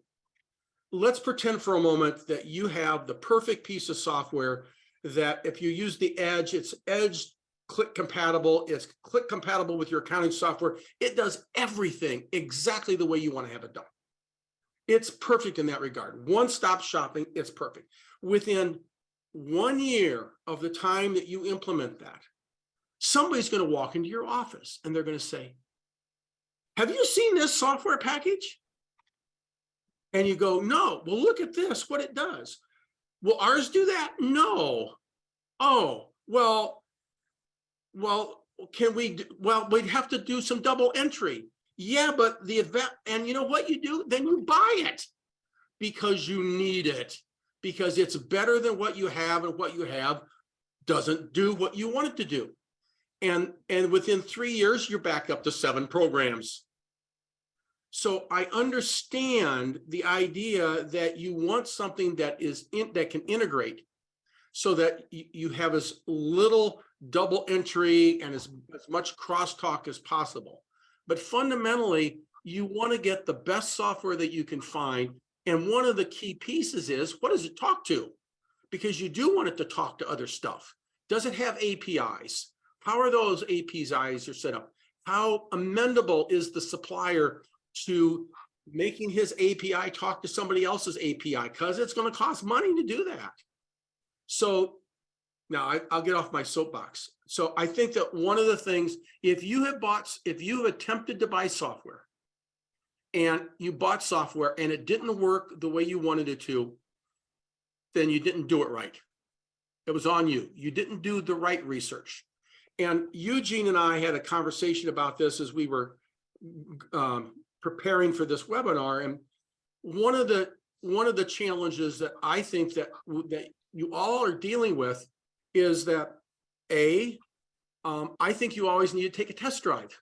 Speaker 2: Let's pretend for a moment that you have the perfect piece of software that if you use the Edge, it's Edge click compatible, it's click compatible with your accounting software. It does everything exactly the way you want to have it done. It's perfect in that regard. One-stop shopping, it's perfect. Within 1 year of the time that you implement that, somebody's going to walk into your office and they're going to say, have you seen this software package? And you go, no. Well, look at this, what it does. Will ours do that? No. Oh, well, can we, we'd have to do some double entry. Yeah, but the event, and you know what you do? Then you buy it because you need it, because it's better than what you have, and what you have doesn't do what you want it to do. And within 3 years, you're back up to 7 programs. So I understand the idea that you want something that that can integrate, so that you have as little double entry and as much crosstalk as possible. But fundamentally, you want to get the best software that you can find. And one of the key pieces is, what does it talk to? Because you do want it to talk to other stuff. Does it have APIs? How are those APIs are set up? How amendable is the supplier to making his API talk to somebody else's API? Because it's going to cost money to do that. So now I'll get off my soapbox. So I think that one of the things, if you have attempted to buy software, and you bought software and it didn't work the way you wanted it to, then you didn't do it right. It was on you. You didn't do the right research. And Eugene and I had a conversation about this as we were preparing for this webinar. And one of the challenges that I think that you all are dealing with is that I think you always need to take a test drive.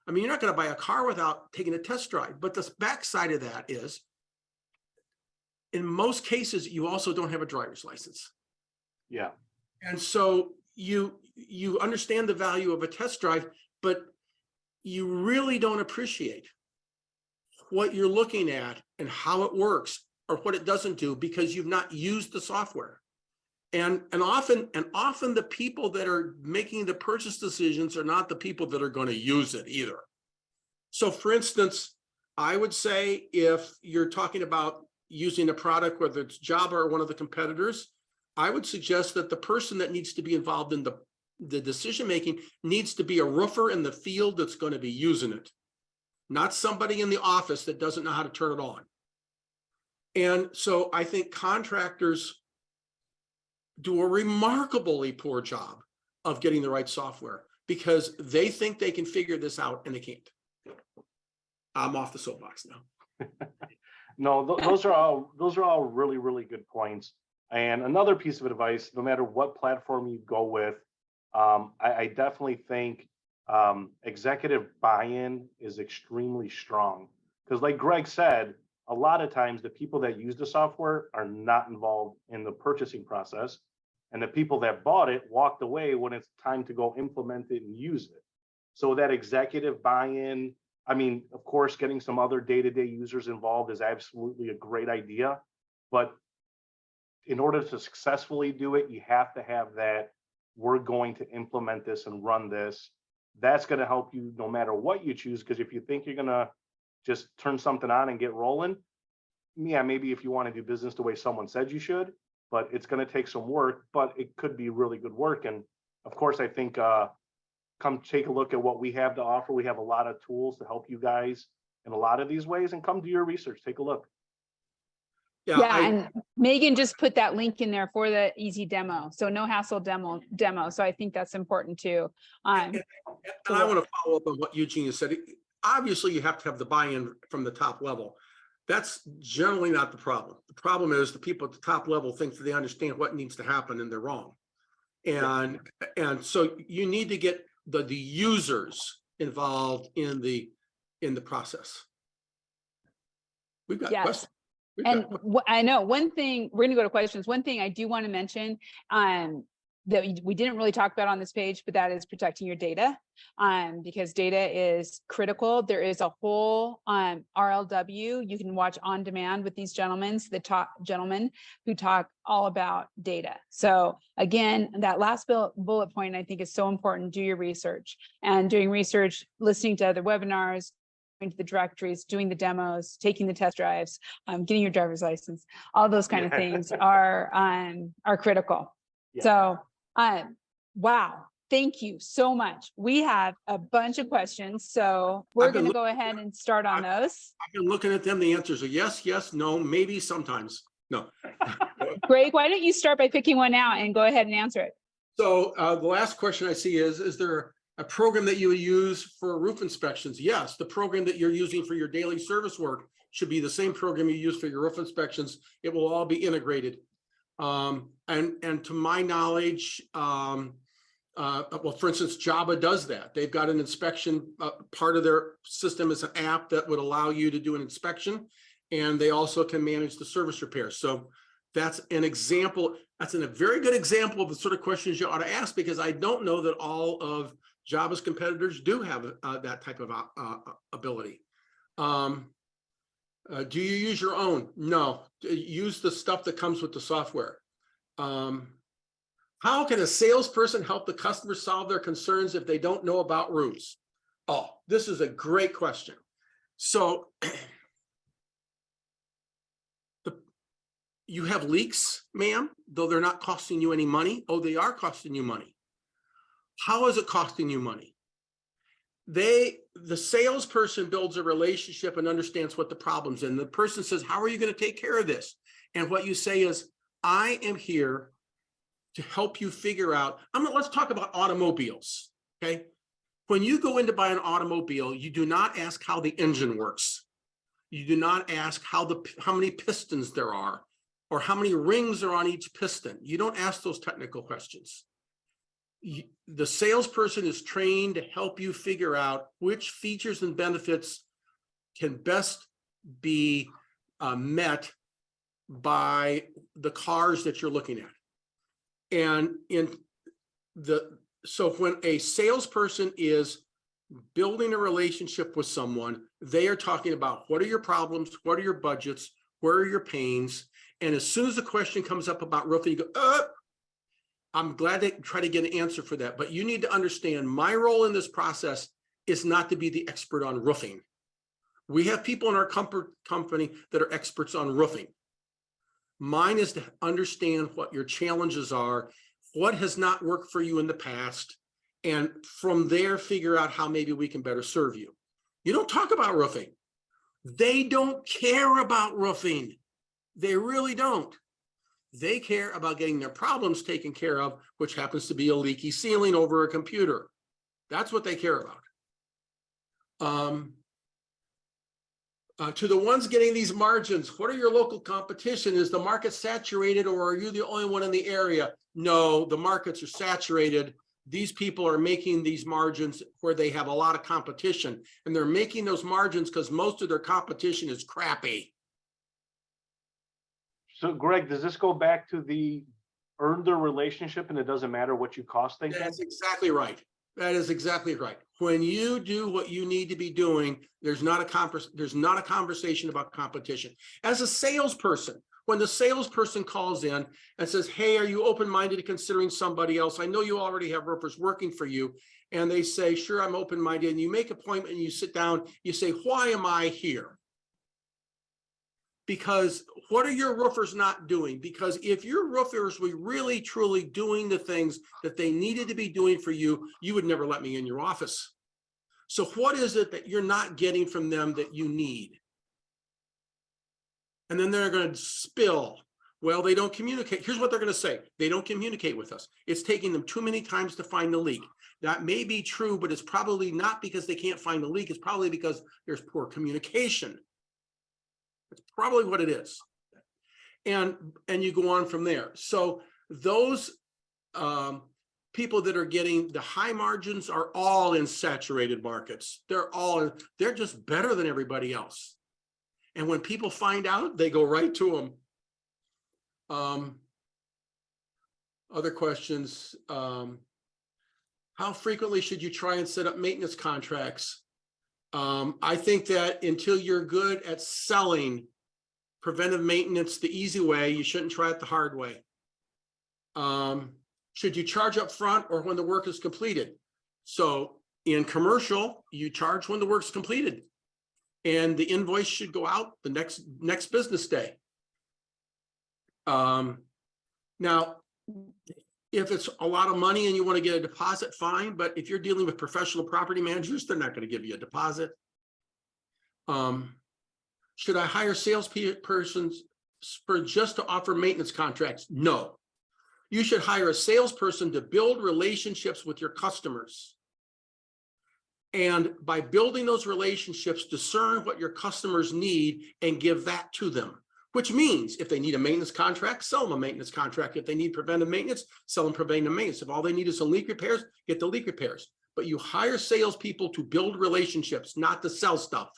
Speaker 2: I mean, you're not going to buy a car without taking a test drive. But the backside of that is, in most cases, you also don't have a driver's license.
Speaker 3: Yeah.
Speaker 2: And so you understand the value of a test drive, but you really don't appreciate what you're looking at and how it works or what it doesn't do, because you've not used the software. And often the people that are making the purchase decisions are not the people that are going to use it either. So for instance, I would say, if you're talking about using a product, whether it's Jobba or one of the competitors, I would suggest that the person that needs to be involved in the decision-making needs to be a roofer in the field that's going to be using it, not somebody in the office that doesn't know how to turn it on. And so I think contractors do a remarkably poor job of getting the right software because they think they can figure this out and they can't. I'm off the soapbox now.
Speaker 3: No, those are all really, really good points. And another piece of advice, no matter what platform you go with, I definitely think executive buy-in is extremely strong. Because like Greg said, a lot of times the people that use the software are not involved in the purchasing process. And the people that bought it walked away when it's time to go implement it and use it. So that executive buy-in, I mean, of course, getting some other day-to-day users involved is absolutely a great idea. But in order to successfully do it, you have to have that, we're going to implement this and run this. That's going to help you no matter what you choose. Because if you think you're going to just turn something on and get rolling, yeah, maybe if you want to do business the way someone said you should, but it's going to take some work, but it could be really good work. And of course, I think come take a look at what we have to offer. We have a lot of tools to help you guys in a lot of these ways, and come do your research, take a look.
Speaker 1: Yeah, and Megan just put that link in there for the easy demo. So no hassle demo. So I think that's important too.
Speaker 2: And I want to follow up on what Eugene has said. Obviously, you have to have the buy-in from the top level. That's generally not the problem. The problem is the people at the top level think that they understand what needs to happen, and they're wrong. And so you need to get the users involved in the process. We've got questions.
Speaker 1: And I know one thing, we're going to go to questions. One thing I do want to mention that we didn't really talk about on this page, but that is protecting your data, because data is critical. There is a whole RLW you can watch on demand with these gentlemen who talk all about data. So again, that last bullet point I think is so important. Do your research, and doing research, listening to other webinars, going to the directories, doing the demos, taking the test drives, getting your driver's license, all those kind of things are critical. Yeah. So, wow, thank you so much. We have a bunch of questions, so we're going to go ahead and start on those.
Speaker 2: I've been looking at them. The answers are yes, yes, no, maybe, sometimes, no.
Speaker 1: Greg, why don't you start by picking one out and go ahead and answer it?
Speaker 2: So the last question I see is there a program that you would use for roof inspections? Yes, the program that you're using for your daily service work should be the same program you use for your roof inspections. It will all be integrated. And to my knowledge, well, for instance, Jobba does that. They've got an inspection, part of their system is an app that would allow you to do an inspection, and they also can manage the service repairs. So that's an example. That's a very good example of the sort of questions you ought to ask, because I don't know that all of Jobba's competitors do have that type of ability. Do you use your own? No, use the stuff that comes with the software. How can a salesperson help the customer solve their concerns if they don't know about roofs? Oh, this is a great question. So you have leaks, ma'am, though they're not costing you any money. Oh, they are costing you money. How is it costing you money? The salesperson builds a relationship and understands what the problem's in. The person says, how are you going to take care of this? And what you say is, I am here to help you figure out. Let's talk about automobiles. Okay. When you go in to buy an automobile, you do not ask how the engine works. You do not ask how many pistons there are, or how many rings are on each piston. You don't ask those technical questions. The salesperson is trained to help you figure out which features and benefits can best be met by the cars that you're looking at. And so when a salesperson is building a relationship with someone, they are talking about what are your problems, what are your budgets, where are your pains. And as soon as the question comes up about roofing, you go, I'm glad they try to get an answer for that. But you need to understand, my role in this process is not to be the expert on roofing. We have people in our company that are experts on roofing. Mine is to understand what your challenges are, what has not worked for you in the past, and from there, figure out how maybe we can better serve you. You don't talk about roofing. They don't care about roofing. They really don't. They care about getting their problems taken care of, which happens to be a leaky ceiling over a computer. That's what they care about. To the ones getting these margins, what are your local competition? Is the market saturated, or are you the only one in the area? No, the markets are saturated. these people are making these margins where they have a lot of competition, and they're making those margins because most of their competition is crappy.
Speaker 3: So Greg, does this go back to the earn the relationship and it doesn't matter what you cost them?
Speaker 2: That's exactly right. That is exactly right. When you do what you need to be doing, there's not a conversation about competition. As a salesperson, when the salesperson calls in and says, hey, are you open-minded to considering somebody else? I know you already have roofers working for you. And they say, sure, I'm open-minded. And you make an appointment and you sit down, you say, why am I here? Because what are your roofers not doing? Because if your roofers were really, truly doing the things that they needed to be doing for you, you would never let me in your office. So what is it that you're not getting from them that you need? And then they're going to spill. Well, they don't communicate. Here's what they're going to say. They don't communicate with us. It's taking them too many times to find the leak. That may be true, but it's probably not because they can't find the leak. It's probably because there's poor communication. That's probably what it is. And you go on from there. So those people that are getting the high margins are all in saturated markets. They're just better than everybody else. And when people find out, they go right to them. Other questions. How frequently should you try and set up maintenance contracts? I think that until you're good at selling preventive maintenance the easy way, you shouldn't try it the hard way. Should you charge up front or when the work is completed? So in commercial, you charge when the work's completed, and the invoice should go out the next business day. Now, if it's a lot of money and you want to get a deposit, fine. But if you're dealing with professional property managers, they're not going to give you a deposit. Should I hire salespersons for just to offer maintenance contracts? No. You should hire a salesperson to build relationships with your customers. And by building those relationships, discern what your customers need and give that to them. Which means if they need a maintenance contract, sell them a maintenance contract. If they need preventive maintenance, sell them preventive maintenance. If all they need is some leak repairs, get the leak repairs. But you hire salespeople to build relationships, not to sell stuff.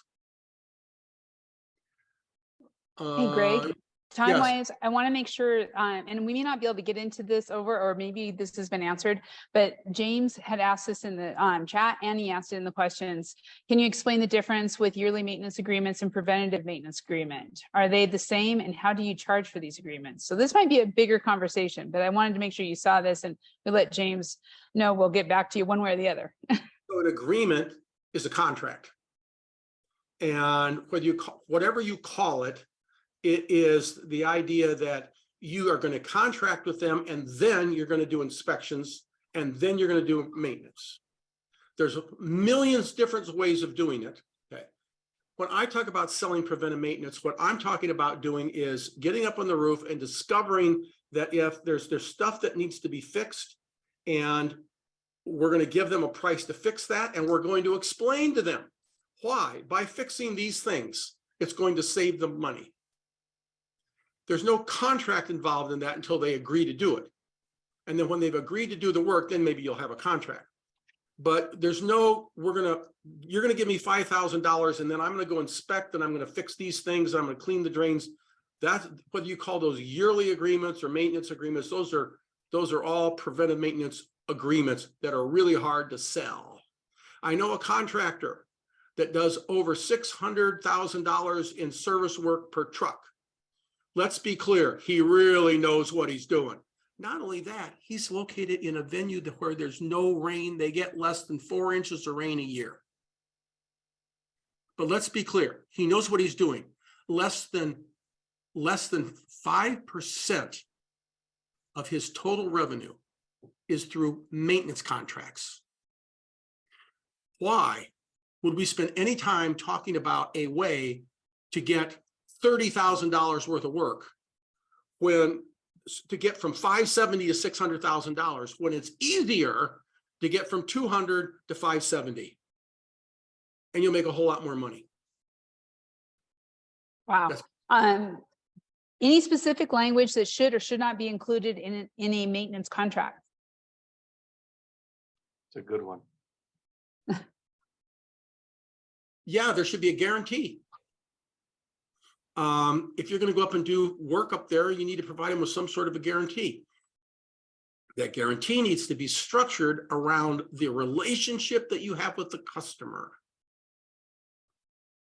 Speaker 1: Hey, Greg, time-wise,
Speaker 2: yes.
Speaker 1: I want to make sure, and we may not be able to get into this or maybe this has been answered, but James had asked this in the chat and he asked it in the questions. Can you explain the difference with yearly maintenance agreements and preventative maintenance agreement? Are they the same, and how do you charge for these agreements? So this might be a bigger conversation, but I wanted to make sure you saw this, and we let James know we'll get back to you one way or the other.
Speaker 2: So an agreement is a contract. And whatever you call it, it is the idea that you are going to contract with them, and then you're going to do inspections, and then you're going to do maintenance. There's millions different ways of doing it. Okay. When I talk about selling preventive maintenance, what I'm talking about doing is getting up on the roof and discovering that if there's stuff that needs to be fixed, and we're going to give them a price to fix that, and we're going to explain to them why, by fixing these things, it's going to save them money. There's no contract involved in that until they agree to do it. And then when they've agreed to do the work, then maybe you'll have a contract. But there's no, you're going to give me $5,000 and then I'm going to go inspect and I'm going to fix these things. I'm going to clean the drains. That's whether you call those yearly agreements or maintenance agreements. Those are all preventive maintenance agreements that are really hard to sell. I know a contractor that does over $600,000 in service work per truck. Let's be clear, he really knows what he's doing. Not only that, he's located in a venue where there's no rain. They get less than 4 inches of rain a year. But let's be clear, he knows what he's doing. Less than 5% of his total revenue is through maintenance contracts. Why would we spend any time talking about a way to get $30,000 worth of work when to get from $570,000 to $600,000 when it's easier to get from $200,000 to $570,000, and you'll make a whole lot more money.
Speaker 1: Wow. Any specific language that should or should not be included in a maintenance contract?
Speaker 3: It's a good one.
Speaker 2: Yeah, there should be a guarantee. If you're going to go up and do work up there, you need to provide them with some sort of a guarantee. That guarantee needs to be structured around the relationship that you have with the customer.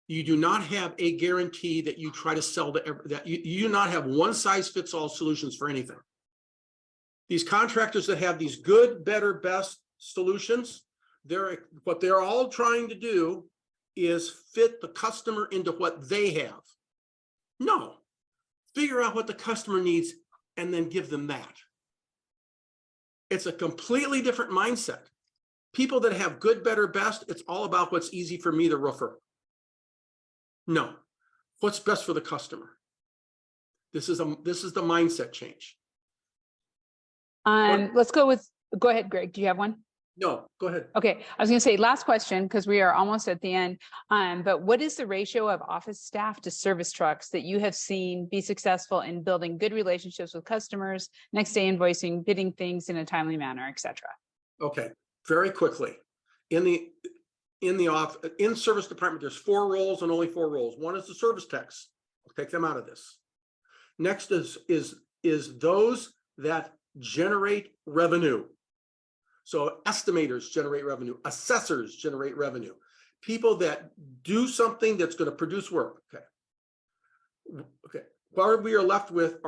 Speaker 2: You do not have a guarantee that you try to sell to that you do not have one size fits all solutions for anything. These contractors that have these good, better, best solutions, what they're all trying to do is fit the customer into what they have. No, figure out what the customer needs and then give them that. It's a completely different mindset. People that have good, better, best, it's all about what's easy for me, the roofer. No, what's best for the customer. This is the mindset change.
Speaker 1: Let's go ahead, Greg. Do you have one?
Speaker 2: No, go ahead.
Speaker 1: Okay, I was going to say last question because we are almost at the end. But what is the ratio of office staff to service trucks that you have seen be successful in building good relationships with customers, next day invoicing, bidding things in a timely manner, et cetera?
Speaker 2: Okay, very quickly. In service department, there's 4 roles and only 4 roles. One is the service techs. I'll take them out of this. Next is those that generate revenue. So estimators generate revenue, assessors generate revenue, people that do something that's going to produce work. Okay. What we are left with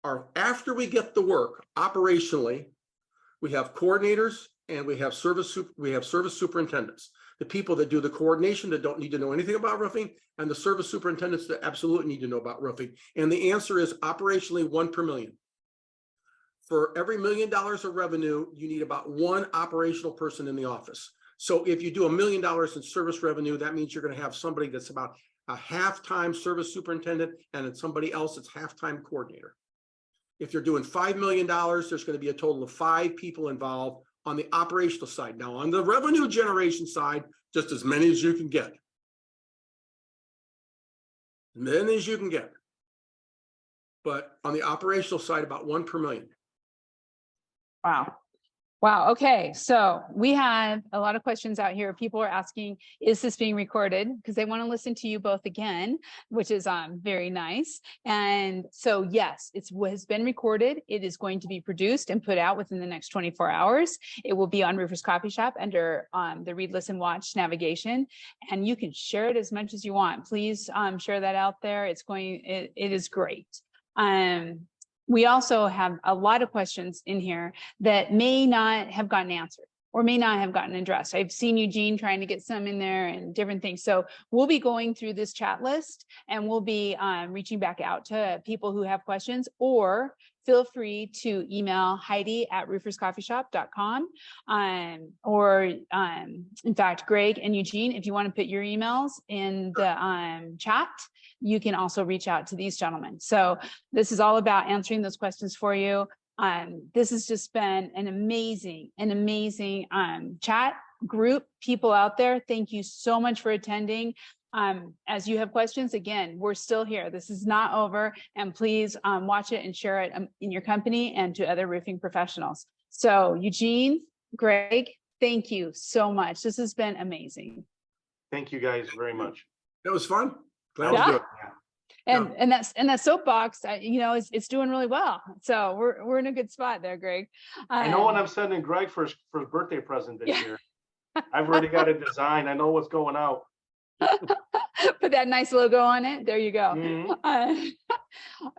Speaker 2: are after we get the work operationally, we have coordinators and we have service superintendents, the people that do the coordination that don't need to know anything about roofing, and the service superintendents that absolutely need to know about roofing. And the answer is operationally 1 per million. For every $1 million of revenue, you need about 1 operational person in the office. So if you do $1 million in service revenue, that means you're going to have somebody that's about a half-time service superintendent and then somebody else that's half-time coordinator. If you're doing $5 million, there's going to be a total of 5 people involved on the operational side. Now, on the revenue generation side, just as many as you can get. As many as you can get. But on the operational side, about 1 per million.
Speaker 1: Wow. Wow. Okay. So we have a lot of questions out here. People are asking, is this being recorded? Because they want to listen to you both again, which is very nice. And so, yes, it has been recorded. It is going to be produced and put out within the next 24 hours. It will be on Roofers Coffee Shop under the Read, Listen, Watch navigation. And you can share it as much as you want. Please share that out there. It is great. We also have a lot of questions in here that may not have gotten answered or may not have gotten addressed. I've seen Eugene trying to get some in there and different things. So we'll be going through this chat list and we'll be reaching back out to people who have questions, or feel free to email Heidi@rooferscoffeeshop.com. Or in fact, Greg and Eugene, if you want to put your emails in the chat, you can also reach out to these gentlemen. So this is all about answering those questions for you. This has just been an amazing chat group. People out there, thank you so much for attending. As you have questions, again, we're still here. This is not over, and please watch it and share it in your company and to other roofing professionals. So Eugene, Greg, thank you so much. This has been amazing.
Speaker 3: Thank you guys very much.
Speaker 2: That was fun. Glad
Speaker 1: Yeah.
Speaker 2: to do it.
Speaker 1: And that soapbox, it's doing really well. So we're in a good spot there, Greg.
Speaker 3: I know what I'm sending Greg for his birthday present this year. I've already got a design. I know what's going out.
Speaker 1: Put that nice logo on it. There you go.
Speaker 3: Mm-hmm.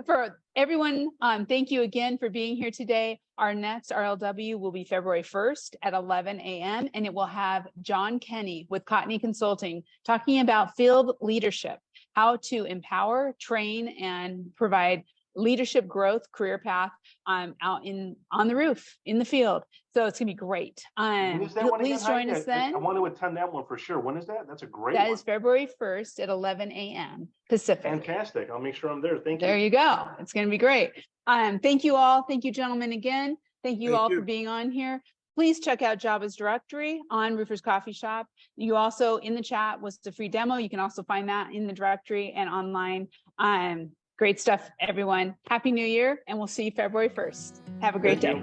Speaker 1: For everyone, thank you again for being here today. Our next RLW will be February 1st at 11 a.m. and it will have John Kenny with Cottney Consulting talking about field leadership, how to empower, train, and provide leadership growth career path out on the roof in the field. So it's gonna be great. Please join us then.
Speaker 3: I want to attend that one for sure. When is that? That's a great
Speaker 1: one.
Speaker 3: That
Speaker 1: is February 1st at 11 a.m. Pacific.
Speaker 3: Fantastic. I'll make sure I'm there. Thank you.
Speaker 1: There you go. It's gonna be great. Thank you all. Thank you, gentlemen, again. Thank you all for being on here. Please check out Jobba's directory on Roofers Coffee Shop. You also, in the chat was the free demo. You can also find that in the directory and online. Great stuff, everyone. Happy New Year, and we'll see you February 1st. Have a great day.